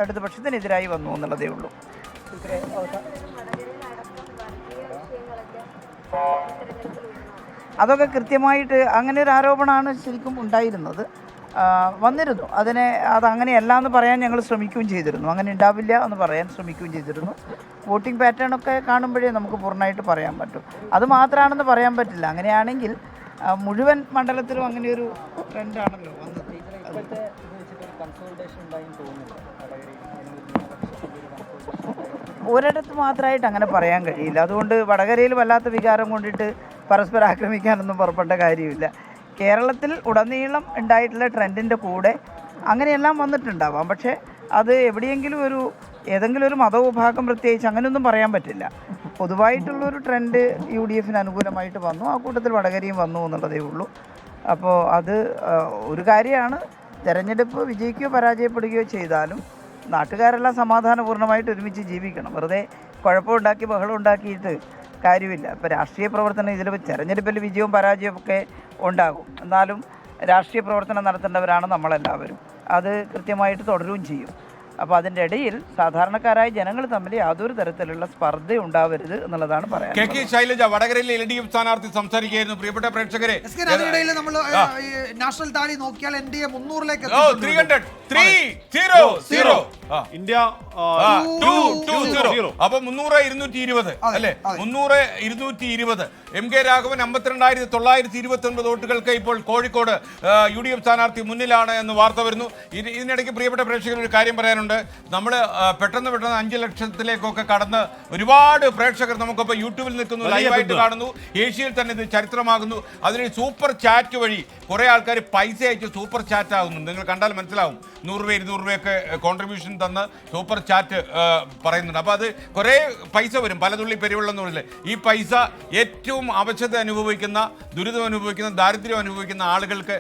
ഇടതുപക്ഷത്തിനെതിരായി വന്നു എന്നുള്ളതേ ഉള്ളൂ. അതൊക്കെ കൃത്യമായിട്ട് അങ്ങനെ ഒരു ആരോപണമാണ് ശരിക്കും ഉണ്ടായിരുന്നത്, വന്നിരുന്നു. അതങ്ങനെയല്ല എന്ന് പറയാൻ ഞങ്ങൾ ശ്രമിക്കുകയും ചെയ്തിരുന്നു. അങ്ങനെ ഉണ്ടാവില്ല എന്ന് പറയാൻ ശ്രമിക്കുകയും ചെയ്തിരുന്നു. വോട്ടിംഗ് പാറ്റേൺ ഒക്കെ കാണുമ്പോഴേ നമുക്ക് പൂർണ്ണമായിട്ട് പറയാൻ പറ്റും. അത് മാത്രമാണെന്ന് പറയാൻ പറ്റില്ല. അങ്ങനെയാണെങ്കിൽ മുഴുവൻ മണ്ഡലത്തിലും അങ്ങനെയൊരു ട്രെൻഡാണല്ലോ വന്നത്. ഒരിടത്ത് മാത്രമായിട്ട് അങ്ങനെ പറയാൻ കഴിയില്ല. അതുകൊണ്ട് വടകരയിൽ വല്ലാത്ത വികാരം കൊണ്ടിട്ട് പരസ്പരം ആക്രമിക്കാനൊന്നും പുറപ്പെട്ട കാര്യമില്ല. കേരളത്തിൽ ഉടനീളം ഉണ്ടായിട്ടുള്ള ട്രെൻഡിൻ്റെ കൂടെ അങ്ങനെയെല്ലാം വന്നിട്ടുണ്ടാവാം. പക്ഷേ അത് എവിടെയെങ്കിലും ഏതെങ്കിലും ഒരു മതവിഭാഗം പ്രത്യേകിച്ച് അങ്ങനെയൊന്നും പറയാൻ പറ്റില്ല. പൊതുവായിട്ടുള്ളൊരു ട്രെൻഡ് UDF അനുകൂലമായിട്ട് വന്നു, ആ കൂട്ടത്തിൽ വടകരയും വന്നു എന്നുള്ളതേ ഉള്ളൂ. അപ്പോൾ അത് ഒരു കാര്യമാണ്, തെരഞ്ഞെടുപ്പ് വിജയിക്കുകയോ പരാജയപ്പെടുകയോ ചെയ്താലും നാട്ടുകാരെല്ലാം സമാധാനപൂർണ്ണമായിട്ട് ഒരുമിച്ച് ജീവിക്കണം. വെറുതെ കുഴപ്പമുണ്ടാക്കി ബഹളം ഉണ്ടാക്കിയിട്ട് കാര്യമില്ല. ഇപ്പോൾ രാഷ്ട്രീയ പ്രവർത്തനം ഇതിൽ തെരഞ്ഞെടുപ്പിൽ വിജയവും പരാജയവും ഒക്കെ ഉണ്ടാകും. എന്നാലും രാഷ്ട്രീയ പ്രവർത്തനം നടത്തേണ്ടവരാണ് നമ്മളെല്ലാവരും. അത് കൃത്യമായിട്ട് തുടരുകയും ചെയ്യും. അപ്പോൾ അതിൻ്റെ ഇടയിൽ സാധാരണക്കാരായ ജനങ്ങൾ തമ്മിൽ യാതൊരു തരത്തിലുള്ള സ്പർദ്ധ ഉണ്ടാവരുത് എന്നുള്ളതാണ് പറയാൻ. കെ കെ ശൈലജ വടകരയിലെ LDF സ്ഥാനാർത്ഥി സംസാരിക്കുകയായിരുന്നു. പ്രിയപ്പെട്ട പ്രേക്ഷകരെ, നമ്മൾ നാഷണൽ താഴി നോക്കിയാൽ NDA 300ലേക്ക് ഇന്ത്യ 220. അപ്പൊ 300 220 അല്ലെ, 300 220. MK രാഘവൻ 52,929 വോട്ടുകൾക്ക് ഇപ്പോൾ കോഴിക്കോട് UDF സ്ഥാനാർത്ഥി മുന്നിലാണ് എന്ന് വാർത്ത വരുന്നു. ഇതിനിടയ്ക്ക് പ്രിയപ്പെട്ട പ്രേക്ഷകർ ഒരു കാര്യം പറയാനുണ്ട്. നമ്മൾ പെട്ടെന്ന് 5 ലക്ഷത്തിലേക്കൊക്കെ കടന്ന് ഒരുപാട് പ്രേക്ഷകർ നമുക്കിപ്പോൾ യൂട്യൂബിൽ നിൽക്കുന്നു, ലൈവായിട്ട് കാണുന്നു. ഏഷ്യയിൽ തന്നെ ഇത് ചരിത്രമാകുന്നു. അതിന് സൂപ്പർ ചാറ്റ് വഴി കുറേ ആൾക്കാർ പൈസ അയച്ച് സൂപ്പർ ചാറ്റ് ആകുന്നു. നിങ്ങൾ കണ്ടാൽ മനസ്സിലാവും. 100 രൂപ 200 രൂപയൊക്കെ കോൺട്രിബ്യൂഷൻ തന്ന് സൂപ്പർ ചാറ്റ് പറയുന്നുണ്ട്. അപ്പോൾ അത് കുറേ പൈസ വരും, പലതുള്ളി പെരുവെള്ളെന്നുള്ളിൽ. ഈ പൈസ ഏറ്റവും അവശത അനുഭവിക്കുന്ന, ദുരിതം അനുഭവിക്കുന്ന, ദാരിദ്ര്യം അനുഭവിക്കുന്ന ആളുകൾക്ക്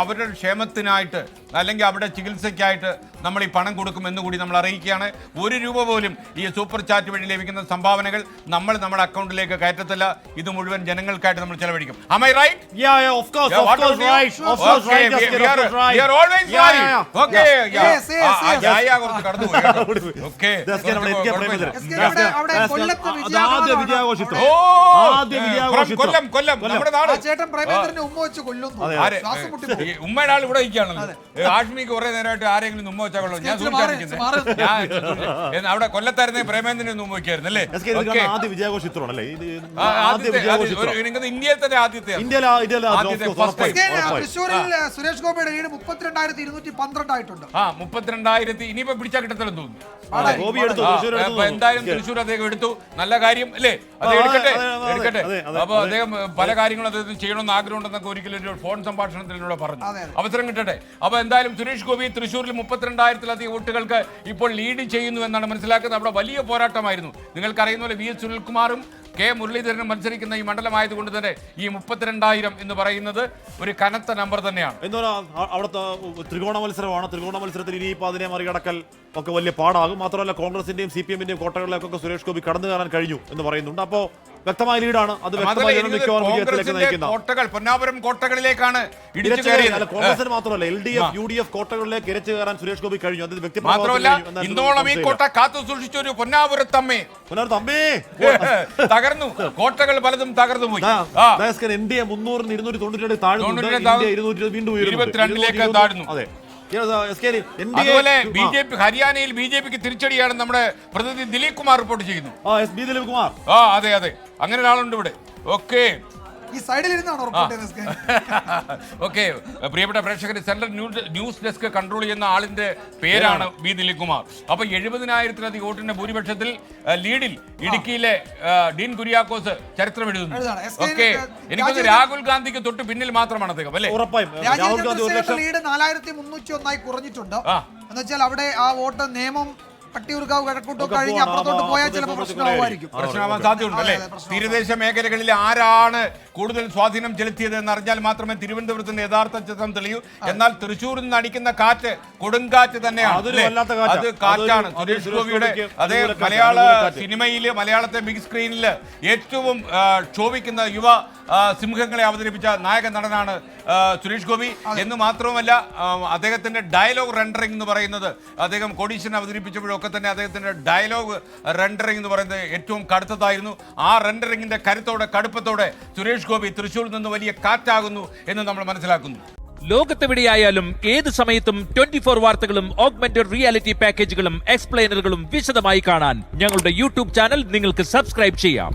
അവരുടെ ക്ഷേമത്തിനായിട്ട് അല്ലെങ്കിൽ അവരുടെ ചികിത്സയ്ക്കായിട്ട് നമ്മൾ ഈ പണം കൊടുക്കുമെന്ന് കൂടി നമ്മൾ അറിയിക്കുകയാണ്. 1 രൂപ പോലും ഈ സൂപ്പർ ചാറ്റ് വഴി ലഭിക്കുന്ന സംഭാവനകൾ നമ്മൾ നമ്മുടെ അക്കൗണ്ടിലേക്ക് കയറ്റത്തില്ല. ഇത് മുഴുവൻ ജനങ്ങൾക്കായിട്ട് നമ്മൾ ചെലവഴിക്കും. Am I right? Yeah, of course, of course, right. Of course, right. We are always right. Okay, yes. കുറച്ച് കടന്നു പോയി. Okay. കൊല്ലം നമ്മുടെ നാട്. ചേട്ടൻ പ്രേമേന്ദ്രനെ ഉമ്മ വെച്ച് കൊല്ലുന്നു. ഉമ്മയുടെ ആൾ ഇവിടെ ഇരിക്കുകയാണല്ലോ. ആഷ്മിക്ക് കുറെ നേരമായിട്ട് ആരെങ്കിലും ഉമ്മ വെച്ചാൽ കൊള്ളു. ഞാൻ അവിടെ കൊല്ലത്തായിരുന്നെ പ്രേമേന്ദ്രനെ ഉമ്മ വയ്ക്കായിരുന്നു അല്ലേ? ഇന്ത്യയിൽ തന്നെ ആദ്യത്തെ. തൃശ്ശൂരിൽ സുരേഷ് ഗോപിയുടെ ലീഡ് 32,212 ആയിട്ടുണ്ട്. 32,000. ഇനിയിപ്പോ പിടിച്ചാൽ കിട്ടത്തില്ലെന്ന് തോന്നുന്നു. എന്തായാലും തൃശ്ശൂർ അദ്ദേഹം എടുത്തു. നല്ല കാര്യം അല്ലേ? അത് എടുക്കട്ടെ. അപ്പൊ അദ്ദേഹം പല കാര്യങ്ങളും അദ്ദേഹം ചെയ്യണമെന്ന് ആഗ്രഹമുണ്ടെന്നൊക്കെ ഒരിക്കലും ഒരു ഫോൺ സംഭാഷണത്തിലൂടെ പറഞ്ഞു. അവസരം കിട്ടട്ടെ. അപ്പൊ എന്തായാലും സുരേഷ് ഗോപി തൃശ്ശൂരിൽ 32,000-ലധികം വോട്ടുകൾക്ക് ഇപ്പോൾ ലീഡ് ചെയ്യുന്നു എന്നാണ് മനസ്സിലാക്കുന്നത്. അവിടെ വലിയ പോരാട്ടമായിരുന്നു. നിങ്ങൾക്കറിയുന്ന പോലെ VS സുനിൽകുമാറും K മുരളീധരനും മത്സരിക്കുന്ന ഈ മണ്ഡലമായതുകൊണ്ട് തന്നെ ഈ 32,000 എന്ന് പറയുന്നത് ഒരു കനത്ത നമ്പർ തന്നെയാണ്. അവിടുത്തെ ത്രികോണ മത്സരമാണ്. ത്രികോണ മത്സരത്തിൽ ഇനിയിപ്പോൾ അതിനെ മറികടക്കൽ ഒക്കെ വലിയ പാടാകും. മാത്രമല്ല കോൺഗ്രസിന്റെയും CPM-ന്റെയും കോട്ടകളിലേക്കൊക്കെ സുരേഷ് ഗോപി കടന്നു കയറാൻ കഴിഞ്ഞു എന്ന് പറയുന്നുണ്ട്. അപ്പോൾ വ്യക്തമായ ലീഡാണ്. അത് കോട്ടകൾ പൊന്നാപുരം കോട്ടകളിലേക്കാണ് കോൺഗ്രസിന് മാത്രമല്ല LDF UDF കോട്ടകളിലേക്ക് ഇരച്ചു കയറാൻ സുരേഷ് ഗോപി കഴിഞ്ഞു. അത് മാത്രമല്ല ഇന്നോളം ഈ കോട്ട കാത്തു സൂക്ഷിച്ച ഒരു പൊന്നാപുരത്തമ്മേ തകർന്നു. കോട്ടകൾ പലതും തകർന്നു പോയി. NDA 300-292 താഴ്ന്നു. വീണ്ടും 22ലേക്ക് താഴ്ന്നു. അതുപോലെ ഹരിയാനയിൽ BJP-ക്ക് തിരിച്ചടിയാണ് നമ്മുടെ പ്രതിനിധി ദിലീപ് കുമാർ റിപ്പോർട്ട് ചെയ്യുന്നു. അതെ അങ്ങനെ ഒരാളുണ്ട് ഇവിടെ. ഓക്കെ, പ്രിയപ്പെട്ട പ്രേക്ഷകർ, സെൻട്രൽ ന്യൂസ് ഡെസ്ക് കൺട്രോൾ ചെയ്യുന്ന ആളിന്റെ പേരാണ് B ദിലീപ് കുമാർ. അപ്പൊ 70,000-ലധികം വോട്ടിന്റെ ഭൂരിപക്ഷത്തിൽ ലീഡിൽ ഇടുക്കിയിലെ ഡീൻ കുര്യാക്കോസ് ചരിത്രം എഴുതുന്നു. ഓക്കെ, എനിക്കൊന്ന് രാഹുൽ ഗാന്ധിക്ക് തൊട്ട് പിന്നിൽ മാത്രമാണ് അദ്ദേഹം അല്ലേ? ലീഡ് 4,301 കുറഞ്ഞിട്ടുണ്ട്. എന്നുവെച്ചാൽ അവിടെ ആ വോട്ട് നിയമം വട്ടിയൂർക്കാവ് കഴക്കൂട്ടം ഒക്കെ കഴിഞ്ഞ് പോവാണ്. അപ്പുറത്തോട്ട് ആ, പോയാൽ അപ്പുറത്തെ ചിലപ്പോൾ കുറച്ച് പ്രശ്നമായിരിക്കും. പ്രശ്നമാവാൻ സാധ്യതയുണ്ട് അല്ലേ? അതെ, പ്രശ്നമാവും. തീരദേശ മേഖലകളിൽ ആരാണ് കൂടുതൽ സ്വാധീനം ചെലുത്തിയത് എന്ന് അറിഞ്ഞാൽ മാത്രമേ തിരുവനന്തപുരത്തിന്റെ യഥാർത്ഥ ചിത്രം തെളിയൂ. എന്നാൽ തൃശ്ശൂരിൽ നിന്ന് അടിക്കുന്ന കാറ്റ് കൊടുങ്കാറ്റ് തന്നെയാണ്. അതൊരു അല്ലേ? വല്ലാത്ത കാറ്റാ. അത് കാറ്റാണ്. അതൊരു സുരേഷ് ഗോപിയുടെ ഗോപിക്ക് അതേ അനുകൂല കാറ്റ്, മലയാള അനുകൂല കാറ്റ്. സിനിമയില് മലയാളത്തെ ബിഗ് സ്ക്രീനിൽ ഏറ്റവും ക്ഷോഭിക്കുന്ന യുവ സിംഹങ്ങളെ അവതരിപ്പിച്ച നായക നടനാണ് സുരേഷ് ഗോപി. എന്ന് മാത്രവുമല്ല അദ്ദേഹത്തിന്റെ ഡയലോഗ് റെൻഡറിംഗ് എന്ന് പറയുന്നത്, അദ്ദേഹം കോടീശ്വരൻ അവതരിപ്പിച്ചപ്പോഴൊക്കെ തന്നെ അദ്ദേഹത്തിന്റെ ഡയലോഗ് റെൻഡറിംഗ് എന്ന് പറയുന്നത് ഏറ്റവും കടുത്തതായിരുന്നു. ആ റെൻഡറിംഗിന്റെ കരുത്തോടെ കടുപ്പത്തോടെ സുരേഷ് ഗോപി തൃശ്ശൂരിൽ നിന്ന് വലിയ കാറ്റാകുന്നു എന്ന് നമ്മൾ മനസ്സിലാക്കുന്നു. ലോകത്തെവിടെയായാലും ഏത് സമയത്തും 24 വാർത്തകളും ഓഗ്മെന്റഡ് റിയാലിറ്റി പാക്കേജുകളും എക്സ്പ്ലെയിനറുകളും വിശദമായി കാണാൻ ഞങ്ങളുടെ യൂട്യൂബ് ചാനൽ നിങ്ങൾക്ക് സബ്സ്ക്രൈബ് ചെയ്യാം.